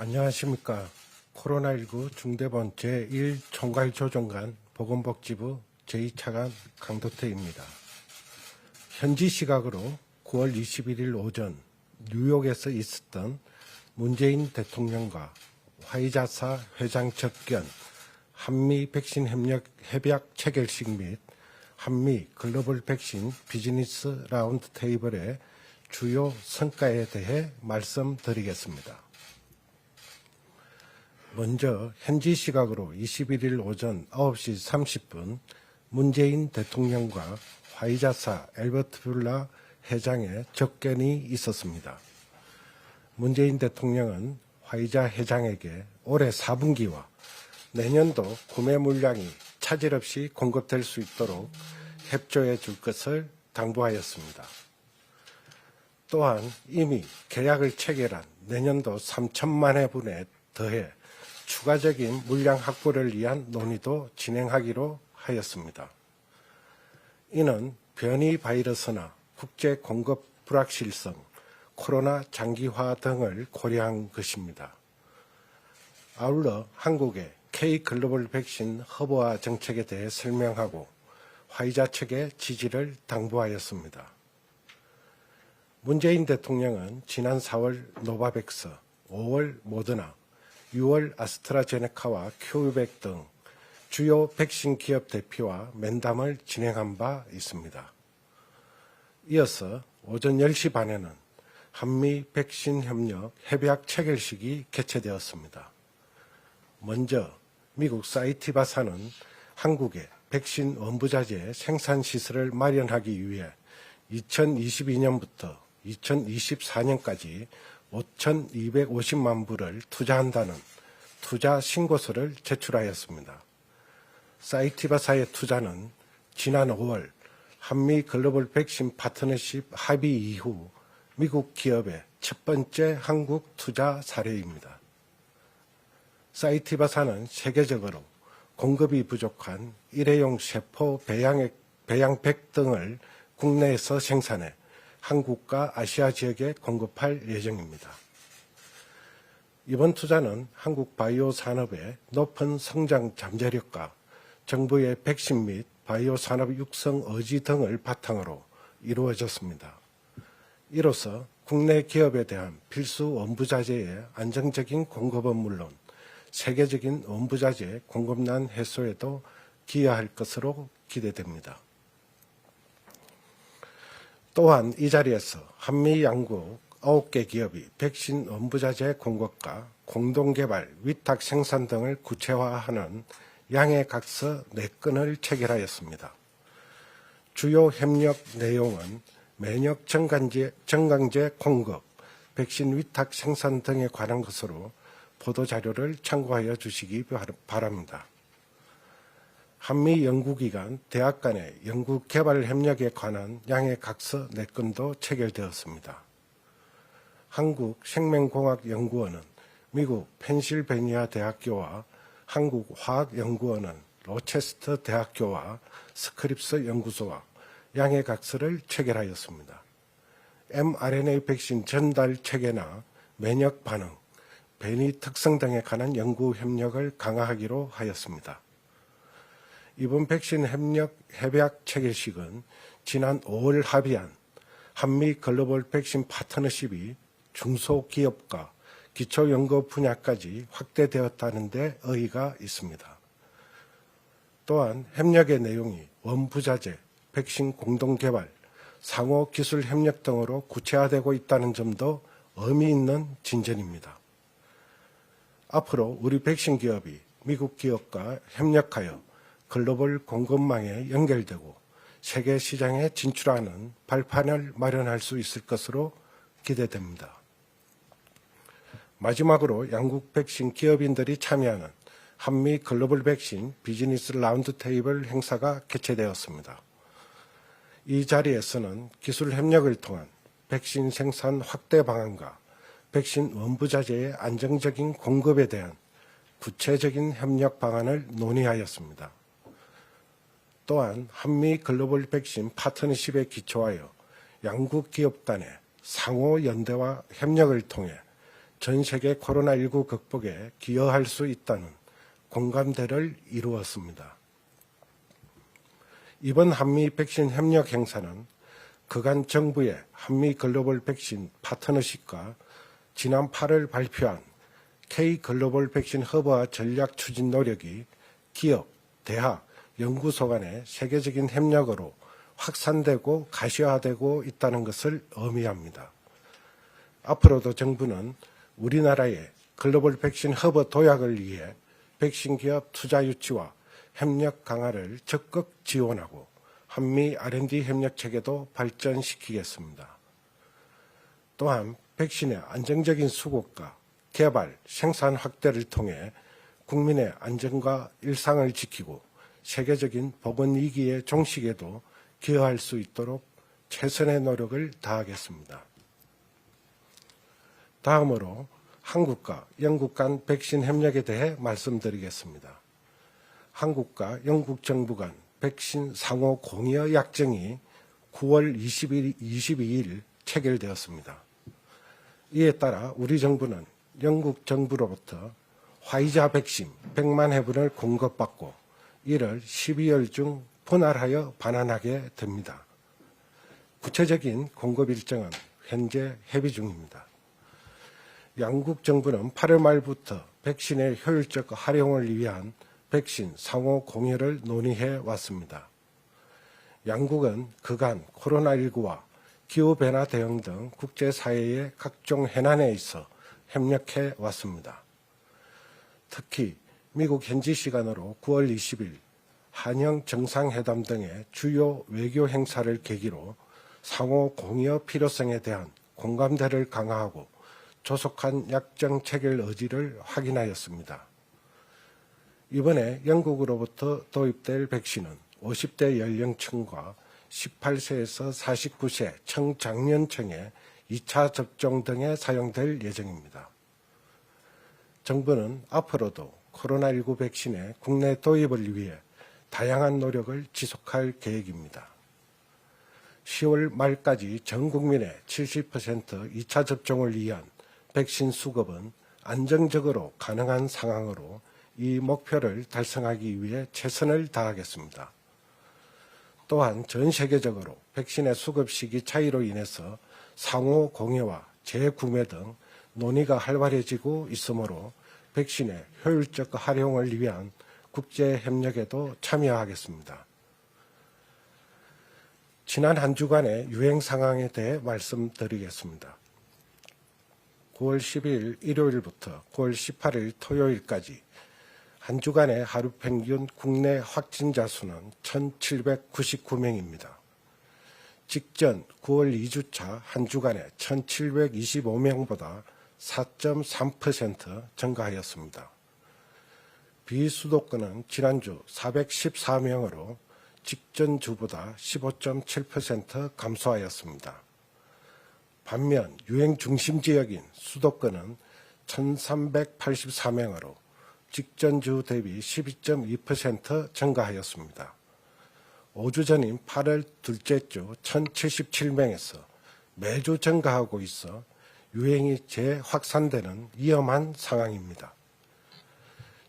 안녕하십니까. 코로나19 중대본 제1총괄조정관 보건복지부 제2차관 강도태입니다. 현지 시각으로 9월 21일 오전 뉴욕에서 있었던 문재인 대통령과 화이자사 회장 접견, 한미 백신 협약 체결식 및 한미 글로벌 백신 비즈니스 라운드 테이블의 주요 성과에 대해 말씀드리겠습니다. 먼저 현지 시각으로 21일 오전 9시 30분 문재인 대통령과 화이자사 앨버트 뷸라 회장의 접견이 있었습니다. 문재인 대통령은 화이자 회장에게 올해 4분기와 내년도 구매 물량이 차질 없이 공급될 수 있도록 협조해 줄 것을 당부하였습니다. 또한 이미 계약을 체결한 내년도 3천만 회분에 더해 추가적인 물량 확보를 위한 논의도 진행하기로 하였습니다. 이는 변이 바이러스나 국제 공급 불확실성, 코로나 장기화 등을 고려한 것입니다. 아울러 한국의 K-글로벌 백신 허브화 정책에 대해 설명하고 화이자 측의 지지를 당부하였습니다. 문재인 대통령은 지난 4월 노바백스, 5월 모더나, 6월 아스트라제네카와 큐베크 등 주요 백신 기업 대표와 면담을 진행한 바 있습니다. 이어서 오전 10시 반에는 한미 백신 협력 협약 체결식이 개최되었습니다. 먼저 미국 사이티바사는 한국의 백신 원부자재 생산 시설을 마련하기 위해 2022년부터 2024년까지 5,250만 불을 투자한다는 투자 신고서를 제출하였습니다. 사이티바사의 투자는 지난 5월 한미 글로벌 백신 파트너십 합의 이후 미국 기업의 첫 번째 한국 투자 사례입니다. 사이티바사는 세계적으로 공급이 부족한 일회용 세포 배양백 등을 국내에서 생산해 한국과 아시아 지역에 공급할 예정입니다. 이번 투자는 한국 바이오 산업의 높은 성장 잠재력과 정부의 백신 및 바이오 산업 육성 의지 등을 바탕으로 이루어졌습니다. 이로써 국내 기업에 대한 필수 원부자재의 안정적인 공급은 물론 세계적인 원부자재 공급난 해소에도 기여할 것으로 기대됩니다. 또한 이 자리에서 한미 양국 9개 기업이 백신 원부자재 공급과 공동개발, 위탁 생산 등을 구체화하는 양해각서 4건을 체결하였습니다. 주요 협력 내용은 면역 정강제 공급, 백신 위탁 생산 등에 관한 것으로 보도자료를 참고하여 주시기 바랍니다. 한미 연구기관, 대학 간의 연구개발 협력에 관한 양해각서 4건도 체결되었습니다. 한국생명공학연구원은 미국 펜실베니아 대학교와 한국화학연구원은 로체스터 대학교와 스크립스 연구소와 양해각서를 체결하였습니다. mRNA 백신 전달 체계나 면역 반응, 변이 특성 등에 관한 연구 협력을 강화하기로 하였습니다. 이번 백신 협약 체결식은 지난 5월 합의한 한미 글로벌 백신 파트너십이 중소기업과 기초연구 분야까지 확대되었다는 데 의의가 있습니다. 또한 협력의 내용이 원부자재, 백신 공동개발, 상호 기술 협력 등으로 구체화되고 있다는 점도 의미 있는 진전입니다. 앞으로 우리 백신 기업이 미국 기업과 협력하여 글로벌 공급망에 연결되고 세계 시장에 진출하는 발판을 마련할 수 있을 것으로 기대됩니다. 마지막으로 양국 백신 기업인들이 참여하는 한미 글로벌 백신 비즈니스 라운드 테이블 행사가 개최되었습니다. 이 자리에서는 기술 협력을 통한 백신 생산 확대 방안과 백신 원부자재의 안정적인 공급에 대한 구체적인 협력 방안을 논의하였습니다. 또한 한미 글로벌 백신 파트너십에 기초하여 양국 기업 간의 상호 연대와 협력을 통해 전 세계 코로나19 극복에 기여할 수 있다는 공감대를 이루었습니다. 이번 한미 백신 협력 행사는 그간 정부의 한미 글로벌 백신 파트너십과 지난 8월 발표한 K 글로벌 백신 허브화 전략 추진 노력이 기업, 대학, 연구소 간의 세계적인 협력으로 확산되고 가시화되고 있다는 것을 의미합니다. 앞으로도 정부는 우리나라의 글로벌 백신 허브 도약을 위해 백신 기업 투자 유치와 협력 강화를 적극 지원하고 한미 R&D 협력 체계도 발전시키겠습니다. 또한 백신의 안정적인 수급과 개발, 생산 확대를 통해 국민의 안전과 일상을 지키고 세계적인 보건위기의 종식에도 기여할 수 있도록 최선의 노력을 다하겠습니다. 다음으로 한국과 영국 간 백신 협력에 대해 말씀드리겠습니다. 한국과 영국 정부 간 백신 상호 공여 약정이 9월 22일 체결되었습니다. 이에 따라 우리 정부는 영국 정부로부터 화이자 백신 100만 회분을 공급받고 이를 12월 중 분할하여 반환하게 됩니다. 구체적인 공급 일정은 현재 협의 중입니다. 양국 정부는 8월 말부터 백신의 효율적 활용을 위한 백신 상호 공유를 논의해 왔습니다. 양국은 그간 코로나19와 기후변화 대응 등 국제사회의 각종 해난에 있어 협력해 왔습니다. 특히 미국 현지 시간으로 9월 20일 한영 정상회담 등의 주요 외교 행사를 계기로 상호 공여 필요성에 대한 공감대를 강화하고 조속한 약정 체결 의지를 확인하였습니다. 이번에 영국으로부터 도입될 백신은 50대 연령층과 18세에서 49세 청장년층의 2차 접종 등에 사용될 예정입니다. 정부는 앞으로도 코로나19 백신의 국내 도입을 위해 다양한 노력을 지속할 계획입니다. 10월 말까지 전 국민의 70% 2차 접종을 위한 백신 수급은 안정적으로 가능한 상황으로 이 목표를 달성하기 위해 최선을 다하겠습니다. 또한 전 세계적으로 백신의 수급 시기 차이로 인해서 상호 공유와 재구매 등 논의가 활발해지고 있으므로 백신의 효율적 활용을 위한 국제 협력에도 참여하겠습니다. 지난 한 주간의 유행 상황에 대해 말씀드리겠습니다. 9월 12일 일요일부터 9월 18일 토요일까지 한 주간의 하루 평균 국내 확진자 수는 1,799명입니다. 직전 9월 2주차 한 주간에 1,725명보다 4.3% 증가하였습니다. 비수도권은 지난주 414명으로 직전 주보다 15.7% 감소하였습니다. 반면 유행 중심 지역인 수도권은 1,384명으로 직전 주 대비 12.2% 증가하였습니다. 5주 전인 8월 둘째 주 1,077명에서 매주 증가하고 있어 유행이 재확산되는 위험한 상황입니다.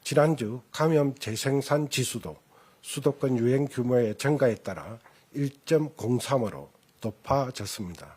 지난주 감염 재생산 지수도 수도권 유행 규모의 증가에 따라 1.03으로 높아졌습니다.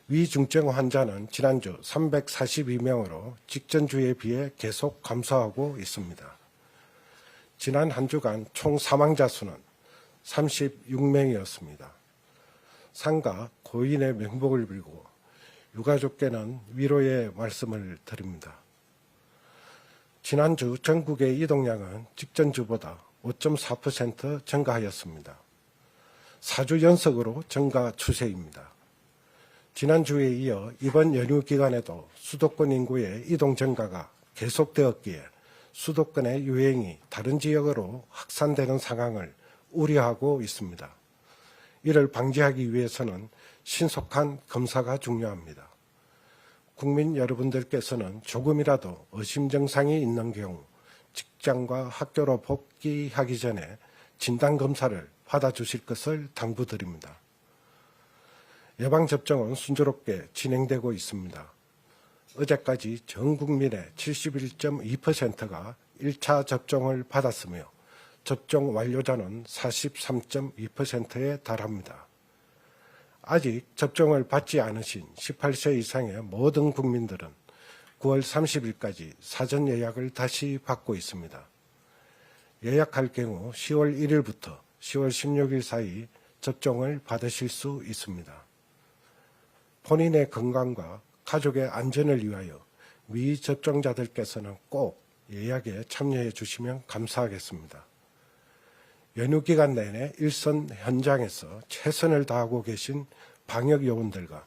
위중증 환자는 지난주 342명으로 직전주에 비해 계속 감소하고 있습니다. 지난 한 주간 총 사망자 수는 36명이었습니다. 상가 고인의 명복을 빌고 유가족께는 위로의 말씀을 드립니다. 지난주 전국의 이동량은 직전주보다 5.4% 증가하였습니다. 4주 연속으로 증가 추세입니다. 지난주에 이어 이번 연휴 기간에도 수도권 인구의 이동 증가가 계속되었기에 수도권의 유행이 다른 지역으로 확산되는 상황을 우려하고 있습니다. 이를 방지하기 위해서는 신속한 검사가 중요합니다. 국민 여러분들께서는 조금이라도 의심 증상이 있는 경우 직장과 학교로 복귀하기 전에 진단검사를 받아주실 것을 당부드립니다. 예방접종은 순조롭게 진행되고 있습니다. 어제까지 전 국민의 71.2%가 1차 접종을 받았으며 접종 완료자는 43.2%에 달합니다. 아직 접종을 받지 않으신 18세 이상의 모든 국민들은 9월 30일까지 사전 예약을 다시 받고 있습니다. 예약할 경우 10월 1일부터 10월 16일 사이 접종을 받으실 수 있습니다. 본인의 건강과 가족의 안전을 위하여 미접종자들께서는 꼭 예약에 참여해 주시면 감사하겠습니다. 연휴 기간 내내 일선 현장에서 최선을 다하고 계신 방역 요원들과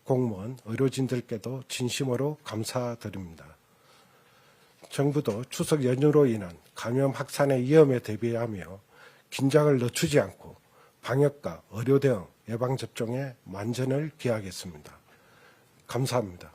공무원, 의료진들께도 진심으로 감사드립니다. 정부도 추석 연휴로 인한 감염 확산의 위험에 대비하며 긴장을 늦추지 않고 방역과 의료 대응, 예방접종에 만전을 기하겠습니다. 감사합니다.